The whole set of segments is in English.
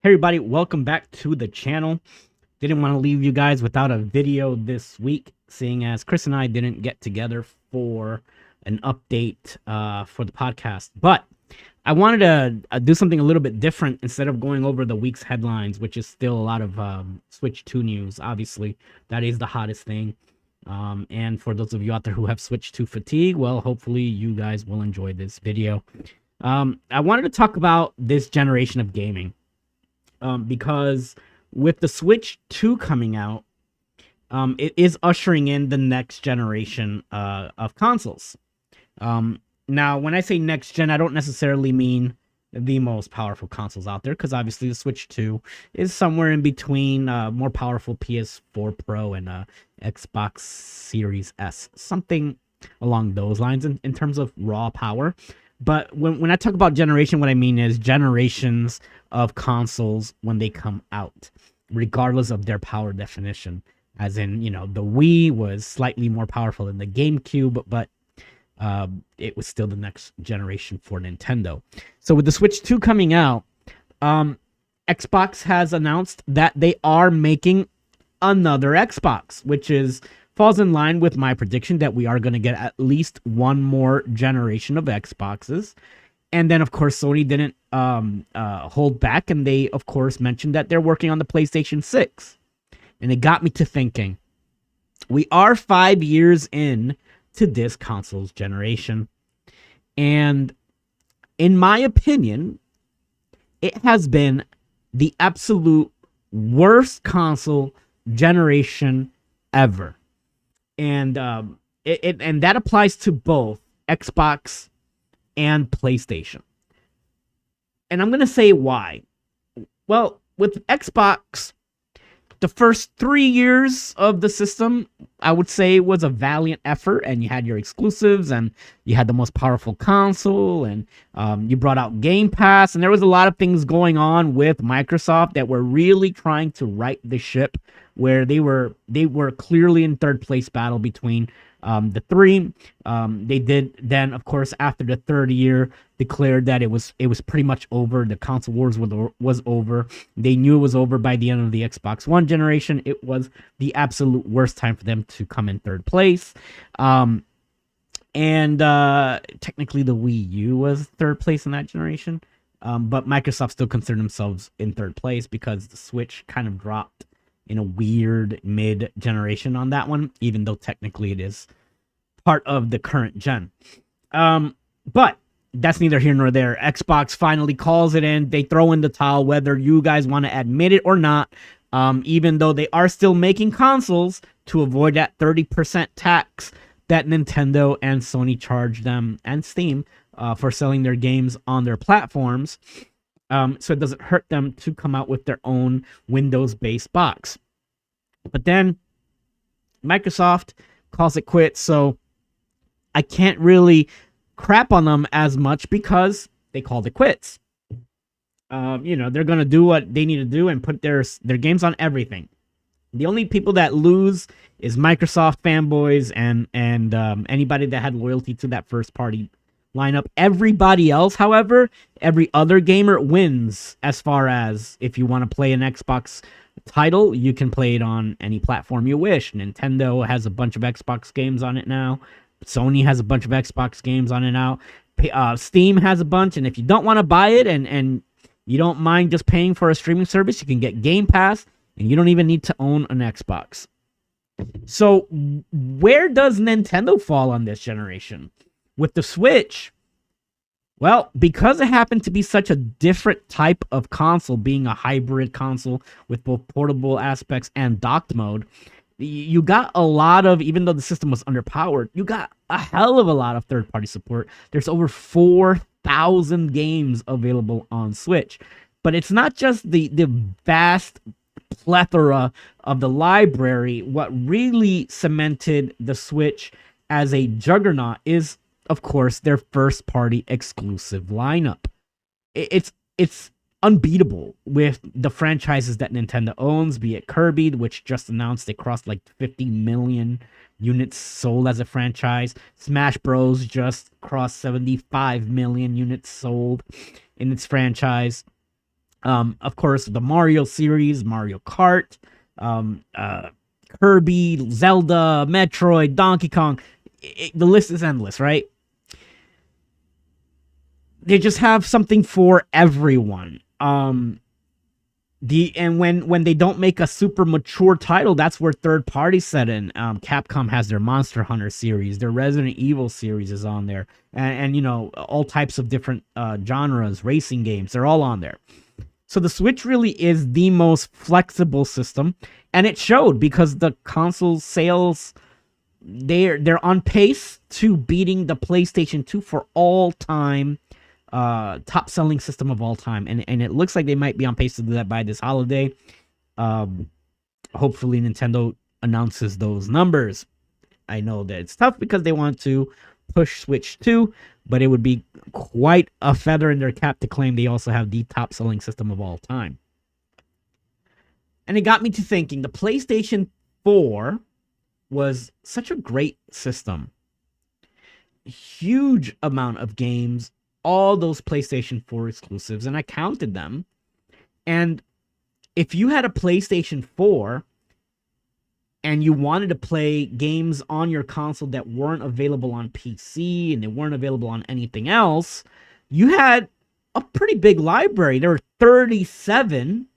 Hey everybody, welcome back to the channel. Didn't want to leave you guys without a video this week, seeing as Chris and I didn't get together for an update for the podcast. But I wanted to do something a little bit different instead of going over the week's headlines, which is still a lot of Switch 2 news. Obviously, that is the hottest thing. And for those of you out there who have Switch 2 fatigue, well, hopefully you guys will enjoy this video. I wanted to talk about this generation of gaming. Because with the Switch 2 coming out, it is ushering in the next generation of consoles. Now, when I say next gen, I don't necessarily mean the most powerful consoles out there, because obviously the Switch 2 is somewhere in between more powerful PS4 Pro and Xbox Series S, something along those lines in terms of raw power. But when I talk about generation, what I mean is generations of consoles when they come out, regardless of their power definition. As in, the Wii was slightly more powerful than the GameCube, but it was still the next generation for Nintendo. So with the Switch 2 coming out, Xbox has announced that they are making another Xbox, which falls in line with my prediction that we are going to get at least one more generation of Xboxes. And then, of course, Sony didn't hold back, and they, of course, mentioned that they're working on the PlayStation 6. And it got me to thinking, we are 5 years in to this console's generation. And in my opinion, it has been the absolute worst console generation ever. And and that applies to both Xbox and PlayStation. And I'm going to say why. Well, with Xbox, the first 3 years of the system, I would say, was a valiant effort, and you had your exclusives, and you had the most powerful console, and you brought out Game Pass, and there was a lot of things going on with Microsoft that were really trying to right the ship, where they were clearly in third place battle between the three. They did then, of course, after the third year, declared that it was pretty much over. The console wars was over. They knew it was over by the end of the Xbox One generation. It was the absolute worst time for them to come in third place. And technically the Wii U was third place in that generation. But Microsoft still considered themselves in third place because the Switch kind of dropped in a weird mid-generation on that one, even though technically it is part of the current gen. But that's neither here nor there. Xbox finally calls it in. They throw in the towel, whether you guys want to admit it or not, even though they are still making consoles to avoid that 30% tax that Nintendo and Sony charge them, and Steam, for selling their games on their platforms. So it doesn't hurt them to come out with their own Windows-based box. But then Microsoft calls it quits, so I can't really crap on them as much because they called it quits. They're going to do what they need to do and put their games on everything. The only people that lose is Microsoft fanboys and anybody that had loyalty to that first-party lineup. Everybody else, however, every other gamer wins as far as if you want to play an Xbox title, you can play it on any platform you wish. Nintendo has a bunch of Xbox games on it now. Sony has a bunch of Xbox games on it now. Steam has a bunch, and if you don't want to buy it and you don't mind just paying for a streaming service, you can get Game Pass, and you don't even need to own an Xbox. So where does Nintendo fall on this generation? With the Switch, well, because it happened to be such a different type of console, being a hybrid console with both portable aspects and docked mode, you got a lot of, even though the system was underpowered, you got a hell of a lot of third-party support. There's over 4,000 games available on Switch. But it's not just the vast plethora of the library. What really cemented the Switch as a juggernaut is, of course, their first-party exclusive lineup. It's unbeatable with the franchises that Nintendo owns, be it Kirby, which just announced they crossed like 50 million units sold as a franchise. Smash Bros. Just crossed 75 million units sold in its franchise. Of course, the Mario series, Mario Kart, um, uh, Kirby, Zelda, Metroid, Donkey Kong. The list is endless, right? They just have something for everyone. When they don't make a super mature title, that's where third parties set in. Capcom has their Monster Hunter series, their Resident Evil series is on there, and you know, all types of different genres, racing games, they're all on there. So the Switch really is the most flexible system, and it showed because the console sales, they're on pace to beating the PlayStation 2 for all time top selling system of all time, and it looks like they might be on pace to do that by this holiday. Um, Hopefully Nintendo announces those numbers. I know that it's tough because they want to push Switch 2, but it would be quite a feather in their cap to claim they also have the top selling system of all time. And it got me to thinking the PlayStation 4 was such a great system. Huge amount of games, all those PlayStation 4 exclusives, and I counted them. And if you had a PlayStation 4 and you wanted to play games on your console that weren't available on PC and they weren't available on anything else, you had a pretty big library. There were 37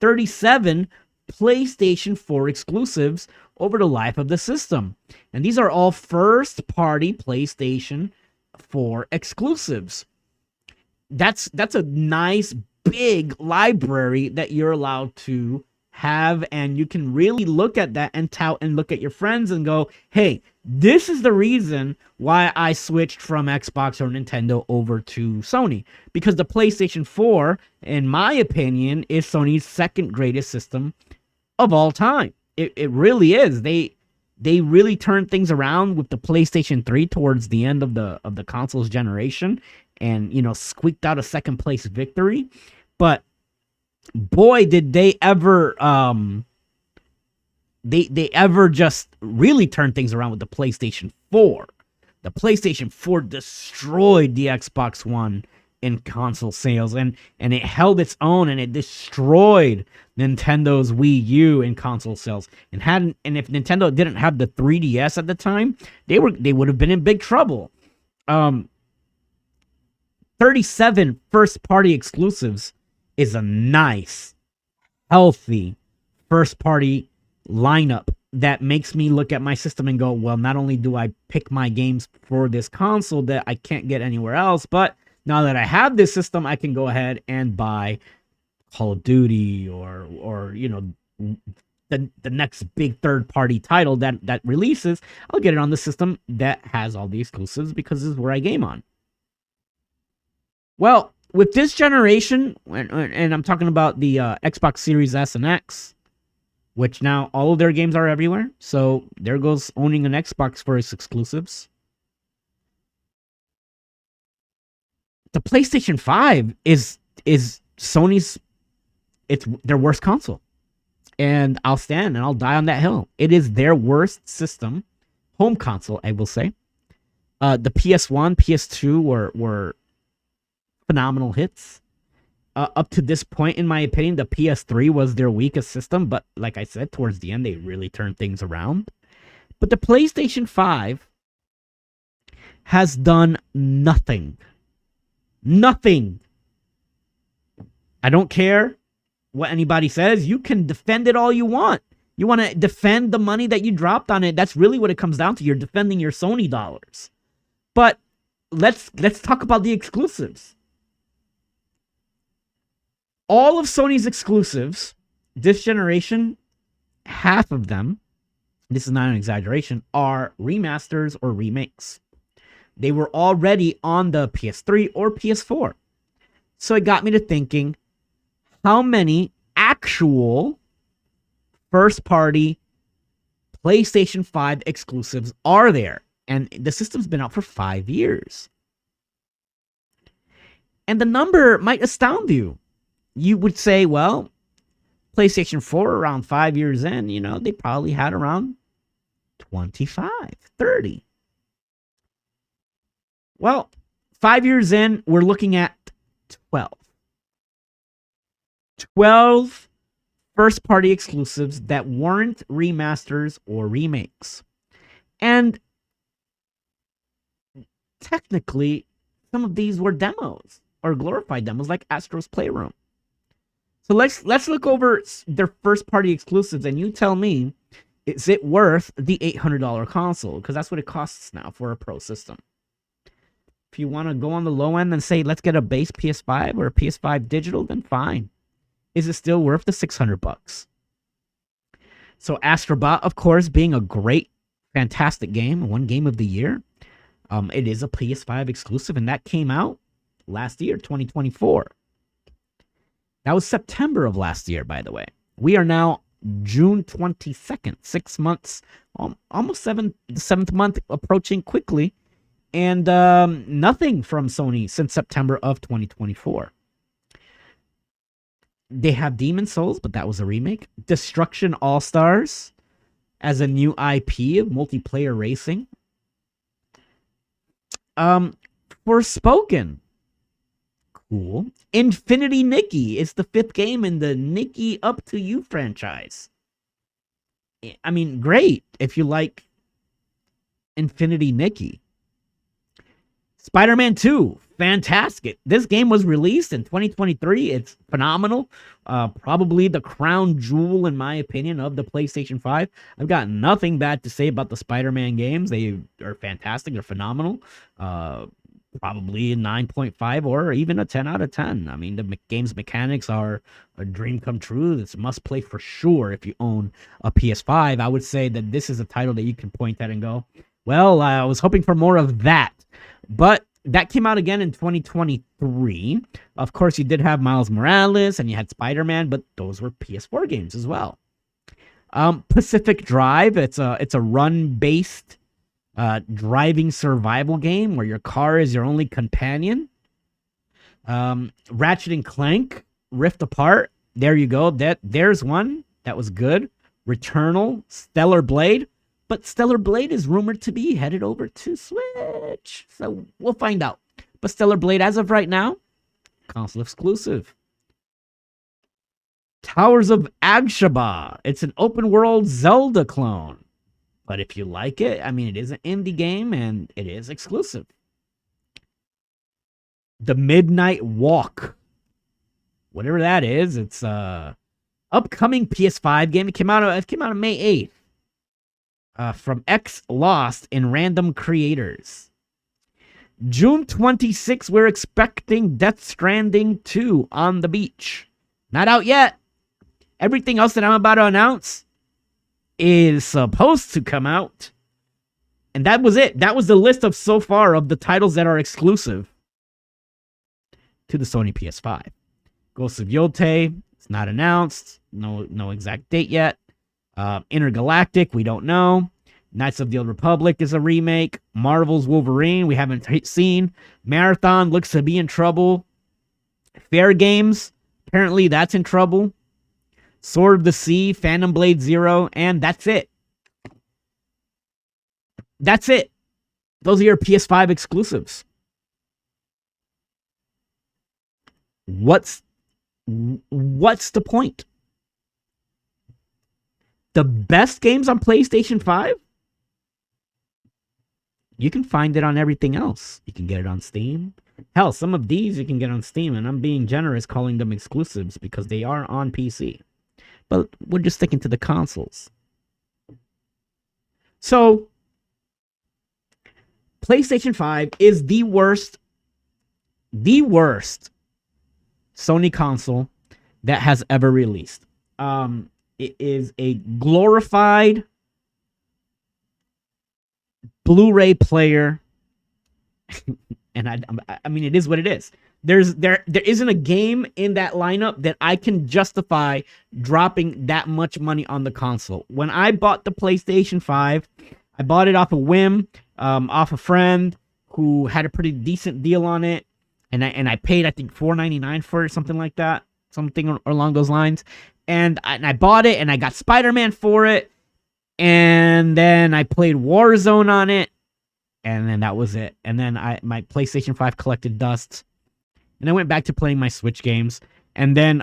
PlayStation 4 exclusives over the life of the system. And these are all first party PlayStation 4 exclusives. That's a nice big library that you're allowed to have, and you can really look at that and tout and look at your friends and go, hey, this is the reason why I switched from Xbox or Nintendo over to Sony, because the PlayStation 4, in my opinion, is Sony's second greatest system of all time. It really is. They really turned things around with the PlayStation 3 towards the end of the console's generation, and you know, squeaked out a second place victory. But boy, did they ever they ever just really turn things around with the PlayStation 4. The PlayStation 4 destroyed the Xbox One in console sales, and it held its own, and it destroyed Nintendo's Wii U in console sales. And if Nintendo didn't have the 3DS at the time, they would have been in big trouble. Um 37 first party exclusives is a nice, healthy first party lineup that makes me look at my system and go, well, not only do I pick my games for this console that I can't get anywhere else, but now that I have this system, I can go ahead and buy Call of Duty or you know, the next big third party title that releases. I'll get it on the system that has all the exclusives because this is where I game on. Well, with this generation, and I'm talking about the Xbox Series S and X, which now all of their games are everywhere. So there goes owning an Xbox for its exclusives. The PlayStation 5 is Sony's, it's their worst console. And I'll stand and I'll die on that hill. It is their worst system, home console, I will say. The PS1, PS2 were phenomenal hits. Up to this point, in my opinion, the PS3 was their weakest system, but like I said, towards the end, they really turned things around. But the PlayStation 5 has done nothing. Nothing. I don't care what anybody says. You can defend it all you want. You want to defend the money that you dropped on it. That's really what it comes down to. You're defending your Sony dollars. But let's talk about the exclusives. All of Sony's exclusives this generation, half of them, this is not an exaggeration, are remasters or remakes. They were already on the PS3 or PS4. So it got me to thinking, how many actual first-party PlayStation 5 exclusives are there? And the system's been out for 5 years. And the number might astound you. You would say, well, PlayStation 4 around 5 years in, you know, they probably had around 25, 30. Well, 5 years in, we're looking at 12. 12 first party exclusives that weren't remasters or remakes. And technically, some of these were demos or glorified demos like Astro's Playroom. So let's look over their first party exclusives, and you tell me, is it worth the $800 console? Because that's what it costs now for a pro system. If you want to go on the low end and say, let's get a base PS5 or a PS5 digital, then fine. Is it still worth the $600? So Astrobot, of course, being a great, fantastic game, one game of the year. It is a PS5 exclusive, and that came out last year, 2024. That was September of last year, by the way. We are now June 22nd, 6 months, almost the seventh month approaching quickly, and nothing from Sony since September of 2024. They have Demon Souls, but that was a remake. Destruction All-Stars as a new IP of multiplayer racing. Forspoken. Cool. Infinity Nikki is the 5th game in the Nikki Up to You franchise. I mean, great if you like Infinity Nikki. Spider-Man 2, fantastic. This game was released in 2023. It's phenomenal. Probably the crown jewel, in my opinion, of the PlayStation 5. I've got nothing bad to say about the Spider-Man games. They are fantastic. They're phenomenal. Probably a 9.5 or even a 10 out of 10. I mean, the game's mechanics are a dream come true. It's a must play for sure if you own a PS5. I would say that this is a title that you can point at and go, well, I was hoping for more of that. But that came out again in 2023. Of course, you did have Miles Morales and you had Spider-Man, but those were PS4 games as well. Pacific Drive, it's a run-based driving survival game where your car is your only companion. Ratchet and Clank, Rift Apart. There you go. There's one that was good. Returnal, Stellar Blade. But Stellar Blade is rumored to be headed over to Switch. So we'll find out. But Stellar Blade, as of right now, console exclusive. Towers of Agshaba. It's an open world Zelda clone. But if you like it, I mean, it is an indie game and it is exclusive. The Midnight Walk. Whatever that is, it's a upcoming PS5 game. It came out on May 8th. From X Lost in Random Creators. June 26th, we're expecting Death Stranding 2 on the beach. Not out yet. Everything else that I'm about to announce is supposed to come out. And that was it. That was the list of so far of the titles that are exclusive to the Sony PS5. Ghost of Yotei, it's not announced. No exact date yet. Intergalactic, we don't know. Knights of the Old Republic is a remake. Marvel's Wolverine, we haven't seen. Marathon looks to be in trouble. Fair Games, apparently that's in trouble. Sword of the Sea, Phantom Blade Zero, and that's it. That's it. Those are your PS5 exclusives. What's the point? The best games on PlayStation 5? You can find it on everything else. You can get it on Steam. Hell, some of these you can get on Steam, and I'm being generous calling them exclusives because they are on PC. But we're just sticking to the consoles. So, PlayStation 5 is the worst Sony console that has ever released. It is a glorified Blu-ray player, and I mean, it is what it is. There isn't a game in that lineup that I can justify dropping that much money on the console. When I bought the PlayStation 5, I bought it off a whim, off a friend who had a pretty decent deal on it, and I paid, I think, $4.99 for it, something like that, something along those lines. And I bought it, and I got Spider-Man for it, and then I played Warzone on it, and then that was it. And then my PlayStation 5 collected dust, and I went back to playing my Switch games. And then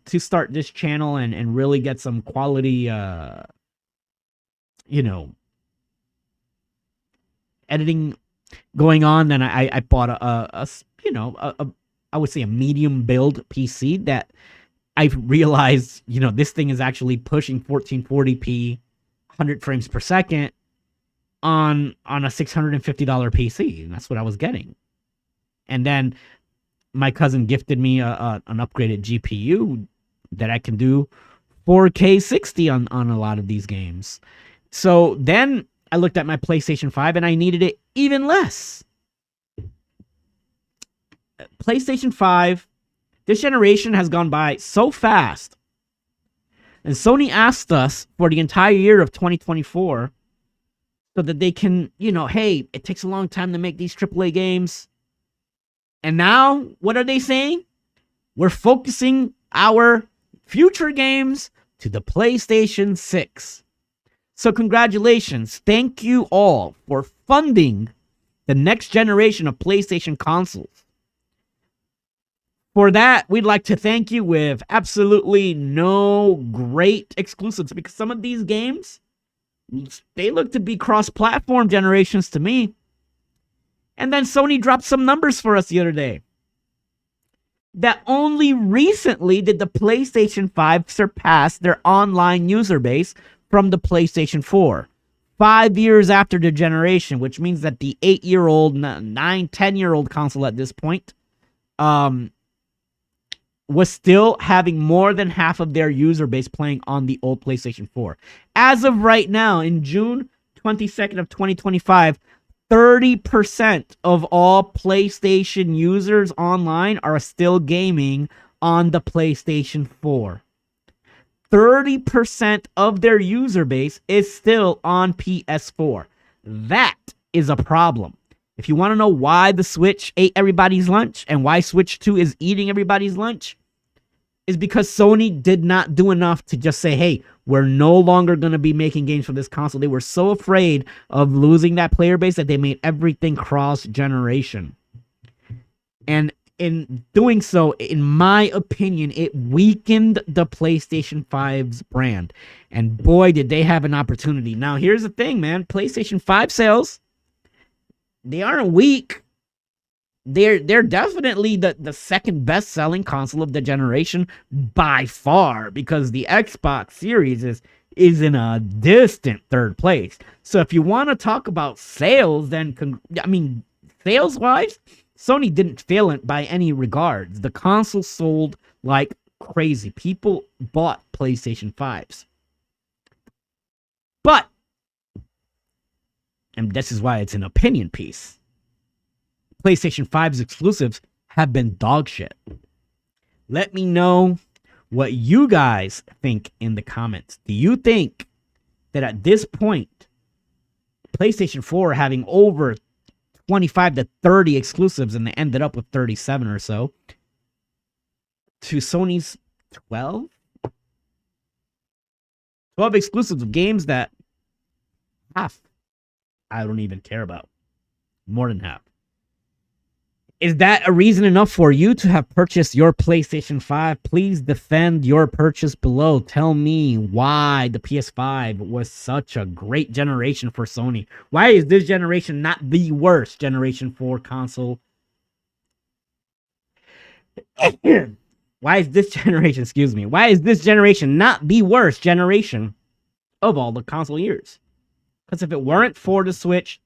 to start this channel and really get some quality you know, editing going on, then I bought I would say a medium build PC that I've realized, this thing is actually pushing 1440p 100 frames per second on a $650 PC, and that's what I was getting. And then my cousin gifted me an upgraded GPU that I can do 4K 60 on a lot of these games. So then I looked at my PlayStation 5 and I needed it even less. PlayStation 5, this generation has gone by so fast. And Sony asked us for the entire year of 2024 so that they can, hey, it takes a long time to make these AAA games. And now, what are they saying? We're focusing our future games to the PlayStation 6. So congratulations. Thank you all for funding the next generation of PlayStation consoles. For that, we'd like to thank you with absolutely no great exclusives, because some of these games, they look to be cross-platform generations to me. And then Sony dropped some numbers for us the other day. That only recently did the PlayStation 5 surpass their online user base from the PlayStation 4. 5 years after the generation, which means that the 8-year-old, 9, 10-year-old console at this point was still having more than half of their user base playing on the old PlayStation 4. As of right now, in June 22nd of 2025, 30% of all PlayStation users online are still gaming on the PlayStation 4. 30% of their user base is still on PS4. That is a problem. If you want to know why the Switch ate everybody's lunch and why Switch 2 is eating everybody's lunch, is because Sony did not do enough to just say, hey, we're no longer going to be making games for this console. They were so afraid of losing that player base that they made everything cross-generation. And in doing so, in my opinion, it weakened the PlayStation 5's brand. And boy, did they have an opportunity. Now, here's the thing, man. PlayStation 5 sales, they aren't weak. They're definitely the second best-selling console of the generation by far, because the Xbox Series is in a distant third place. So if you want to talk about sales, then, sales-wise, Sony didn't fail it by any regards. The console sold like crazy. People bought PlayStation 5s. But, and this is why it's an opinion piece, PlayStation 5's exclusives have been dog shit. Let me know what you guys think in the comments. Do you think that at this point, PlayStation 4 having over 25 to 30 exclusives, and they ended up with 37 or so, to Sony's 12 exclusives of games that half I don't even care about, more than half. Is that a reason enough for you to have purchased your PlayStation 5? Please defend your purchase below. Tell me why the PS5 was such a great generation for Sony. Why is this generation not the worst generation for console? Why is this generation not the worst generation of all the console years? Because if it weren't for the Switch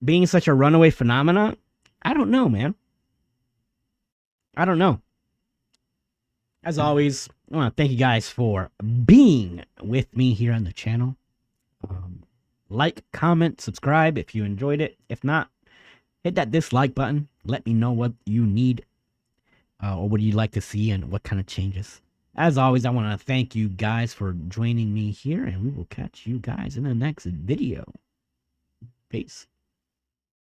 being such a runaway phenomenon, I don't know, man. I don't know. As always, I want to thank you guys for being with me here on the channel. Like, comment, subscribe if you enjoyed it. If not, hit that dislike button. Let me know what you need or what you'd like to see and what kind of changes. As always, I want to thank you guys for joining me here, and we will catch you guys in the next video. Peace.